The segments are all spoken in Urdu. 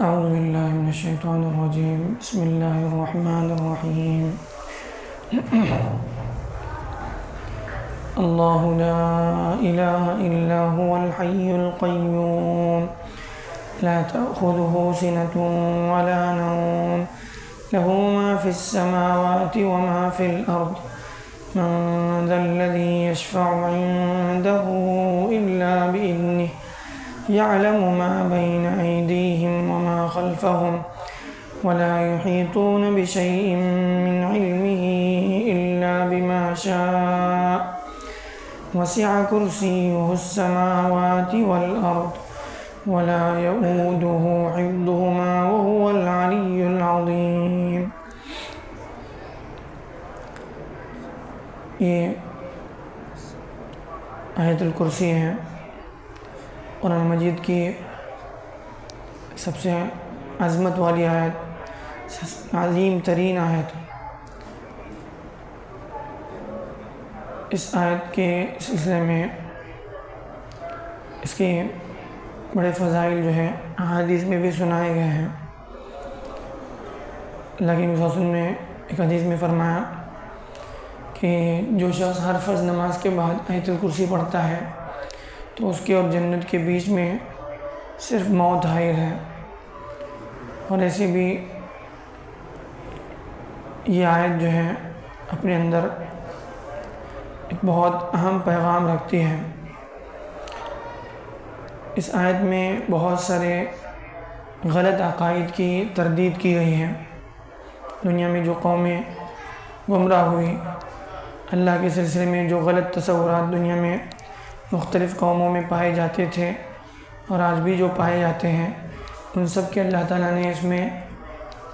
اعوذ باللہ من الشیطان الرجیم بسم اللہ الرحمن الرحیم اللہ لا الہ الا هو الحی القیوم لا تأخذه سنة ولا نوم له ما في السماوات وما في الأرض من ذا الذي يشفع عنده إلا بإذنه يعلم ما بين أيديهم وما خلفهم ولا يحيطون بشيء من علمه إلا بما شاء وسع كرسيه السماوات والأرض ولا يؤوده حفظهما وهو العلي العظيم۔ یہ آیت الکرسی ہے، قرآن مجید کی سب سے عظمت والی آیت، عظیم ترین آیت۔ اس آیت کے سلسلے میں اس کے بڑے فضائل جو ہے احادیث میں بھی سنائے گئے ہیں۔ اللہ کے نبی صلی اللہ علیہ وسلم نے ایک حدیث میں فرمایا کہ جو شخص ہر فرض نماز کے بعد آیت الکرسی پڑھتا ہے تو اس کے اور جنت کے بیچ میں صرف موت حائل ہے۔ اور ایسے بھی یہ آیت جو ہے اپنے اندر ایک بہت اہم پیغام رکھتی ہے۔ اس آیت میں بہت سارے غلط عقائد کی تردید کی گئی ہے۔ دنیا میں جو قومیں گمراہ ہوئی، اللہ کے سلسلے میں جو غلط تصورات دنیا میں مختلف قوموں میں پائے جاتے تھے اور آج بھی جو پائے جاتے ہیں، ان سب کے اللہ تعالیٰ نے اس میں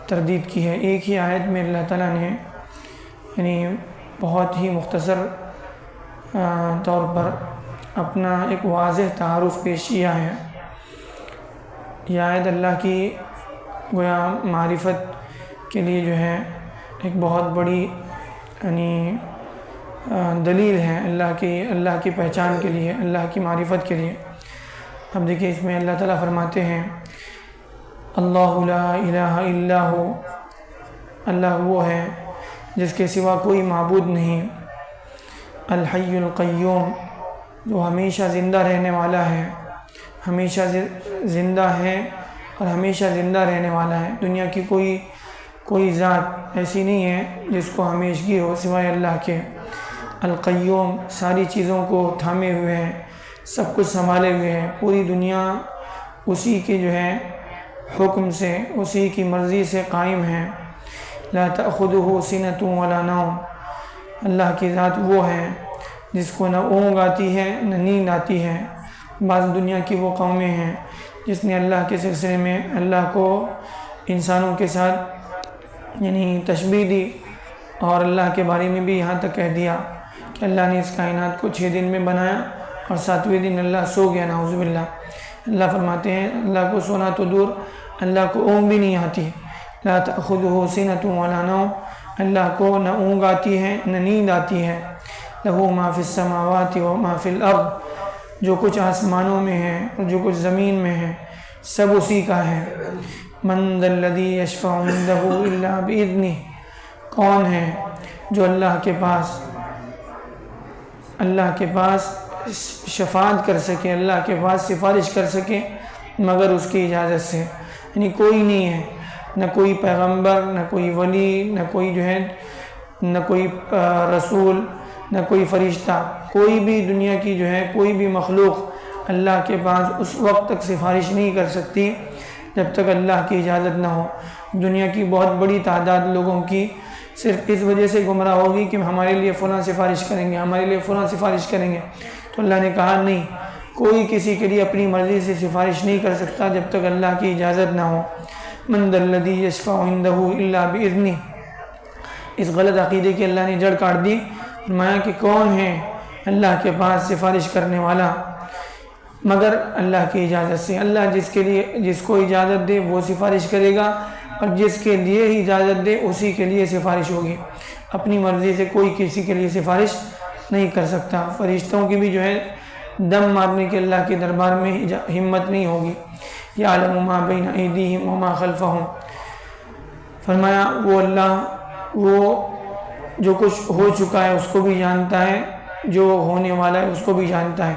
تردید کی ہے۔ ایک ہی آیت میں اللہ تعالیٰ نے یعنی بہت ہی مختصر طور پر اپنا ایک واضح تعارف پیش کیا ہے۔ یہ آیت اللہ کی گویا معرفت کے لیے جو ہے ایک بہت بڑی یعنی دلیل ہے، اللہ کی پہچان کے لیے، اللہ کی معرفت کے لیے۔ اب دیکھیں اس میں اللہ تعالیٰ فرماتے ہیں اللہ لا الہ الا ہو، اللہ وہ ہے جس کے سوا کوئی معبود نہیں، الحی القیوم جو ہمیشہ زندہ رہنے والا ہے، ہمیشہ زندہ ہے اور ہمیشہ زندہ رہنے والا ہے۔ دنیا کی کوئی ذات ایسی نہیں ہے جس کو ہمیشگی ہو سوائے اللہ کے۔ القیوم ساری چیزوں کو تھامے ہوئے ہیں، سب کچھ سنبھالے ہوئے ہیں، پوری دنیا اسی کے جو ہے حکم سے، اسی کی مرضی سے قائم ہے۔ لا تأخذه سنة ولا نوم، اللہ کی ذات وہ ہے جس کو نہ اونگ آتی ہے نہ نیند آتی ہے۔ بعض دنیا کی وہ قومیں ہیں جس نے اللہ کے سلسلے میں اللہ کو انسانوں کے ساتھ یعنی تشبیہ دی، اور اللہ کے بارے میں بھی یہاں تک کہہ دیا کہ اللہ نے اس کائنات کو 6 دن میں بنایا اور 7ویں دن اللہ سو گیا، نعوذ باللہ۔ اللہ فرماتے ہیں اللہ کو سونا تو دور، اللہ کو اونگ بھی نہیں آتی۔ لا تأخذه سنة ولا نوم، اللہ کو نہ اونگ آتی ہے نہ نیند آتی ہے۔ له ما في السماوات وما في الارض، جو کچھ آسمانوں میں ہے اور جو کچھ زمین میں ہے سب اسی کا ہے۔ من ذا الذي يشفع عنده الا باذنه، کون ہے جو اللہ کے پاس شفاعت کر سکے، اللہ کے پاس سفارش کر سکے مگر اس کی اجازت سے۔ یعنی کوئی نہیں ہے، نہ کوئی پیغمبر، نہ کوئی ولی، نہ کوئی جو ہے نہ کوئی رسول، نہ کوئی فرشتہ، کوئی بھی دنیا کی جو ہے کوئی بھی مخلوق اللہ کے پاس اس وقت تک سفارش نہیں کر سکتی جب تک اللہ کی اجازت نہ ہو۔ دنیا کی بہت بڑی تعداد لوگوں کی صرف اس وجہ سے گمراہ ہوگی کہ ہمارے لیے فلاں سفارش کریں گے، ہمارے لیے فلاں سفارش کریں گے، تو اللہ نے کہا نہیں، کوئی کسی کے لیے اپنی مرضی سے سفارش نہیں کر سکتا جب تک اللہ کی اجازت نہ ہو۔ من ذا الذی یشفع عنده الا باذنہ، اس غلط عقیدے کی اللہ نے جڑ کاٹ دی۔ فرمایا کہ کون ہے اللہ کے پاس سفارش کرنے والا مگر اللہ کی اجازت سے۔ اللہ جس کو اجازت دے وہ سفارش کرے گا، اور جس کے لیے ہی اجازت دے اسی کے لیے سفارش ہوگی۔ اپنی مرضی سے کوئی کسی کے لیے سفارش نہیں کر سکتا۔ فرشتوں کی بھی جو ہے دم مارنے کے اللہ کے دربار میں ہمت نہیں ہوگی۔ یعلم ما بین ایدیہم وما خلفہم، فرمایا وہ اللہ وہ جو کچھ ہو چکا ہے اس کو بھی جانتا ہے، جو ہونے والا ہے اس کو بھی جانتا ہے،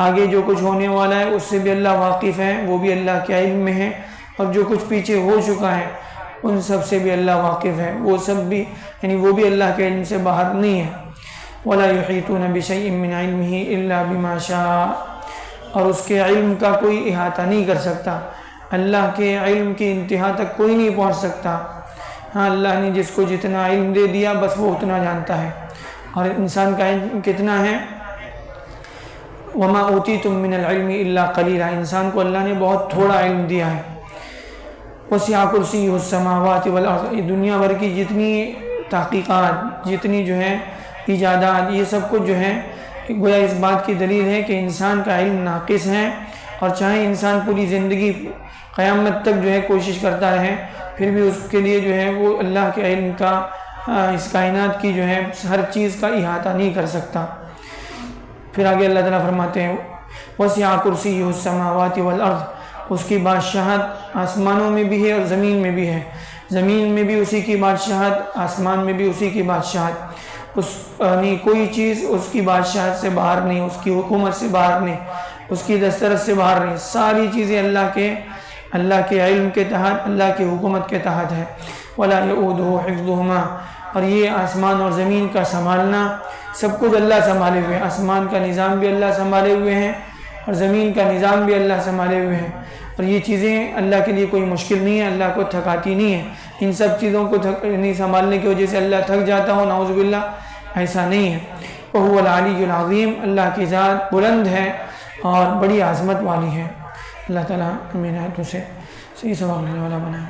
آگے جو کچھ ہونے والا ہے اس سے بھی اللہ واقف ہے، وہ بھی اللہ کے علم میں ہے، اور جو کچھ پیچھے ہو چکا ہے ان سب سے بھی اللہ واقف ہے، وہ سب بھی یعنی وہ بھی اللہ کے علم سے باہر نہیں ہے۔ وَلَا يُحِيطُونَ بِشَيْءٍ مِّنْ عِلْمِهِ إِلَّا بِمَا شَاءَ، اور اس کے علم کا کوئی احاطہ نہیں کر سکتا، اللہ کے علم کی انتہا تک کوئی نہیں پہنچ سکتا۔ ہاں اللہ نے جس کو جتنا علم دے دیا بس وہ اتنا جانتا ہے، اور انسان کا علم کتنا ہے؟ وَمَا أُوتِيتُم مِّنَ الْعِلْمِ إِلَّا قَلِيلًا، انسان کو اللہ نے بہت تھوڑا علم دیا ہے۔ وَسِعَ كُرْسِيُّهُ السَّمَاوَاتِ وَالْأَرْضِ، دنیا بھر کی جتنی تحقیقات، جتنی جو ہے ایجادات، یہ سب کچھ جو ہے گویا اس بات کی دلیل ہے کہ انسان کا علم ناقص ہے، اور چاہے انسان پوری زندگی قیامت تک جو ہے کوشش کرتا رہے پھر بھی اس کے لیے جو ہے وہ اللہ کے علم کا اس کائنات کی جو ہے ہر چیز کا احاطہ نہیں کر سکتا۔ پھر آگے اللہ تعالیٰ فرماتے ہیں وَسِعَ كُرْسِيُّهُ السَّمَاوَاتِ وَالْأَرْضِ، اس کی بادشاہت آسمانوں میں بھی ہے اور زمین میں بھی ہے، زمین میں بھی اسی کی بادشاہت، آسمان میں بھی اسی کی بادشاہت، کوئی چیز اس کی بادشاہت سے باہر نہیں، اس کی حکومت سے باہر نہیں، اس کی دسترس سے باہر نہیں، ساری چیزیں اللہ کے علم کے تحت، اللہ کی حکومت کے تحت ہے۔ وَلَا يَؤُودُهُ حِفْظُهُمَا، اور یہ آسمان اور زمین کا سنبھالنا سب کچھ اللہ سنبھالے ہوئے ہیں، آسمان کا نظام بھی اللہ سنبھالے ہوئے ہیں اور زمین کا نظام بھی اللہ سنبھالے ہوئے ہیں، اور یہ چیزیں اللہ کے لیے کوئی مشکل نہیں ہے، اللہ کو تھکاتی نہیں ہے۔ ان سب چیزوں کو نہیں سنبھالنے کی وجہ سے اللہ تھک جاتا ہو، نعوذ باللہ، ایسا نہیں ہے۔ وَهُوَ الْعَلِيُّ الْعَظِيمُ، اللہ کی ذات بلند ہے اور بڑی عظمت والی ہے۔ اللہ تعالیٰ ہمیں آیتوں سے صحیح سبق لینے والا بنائے۔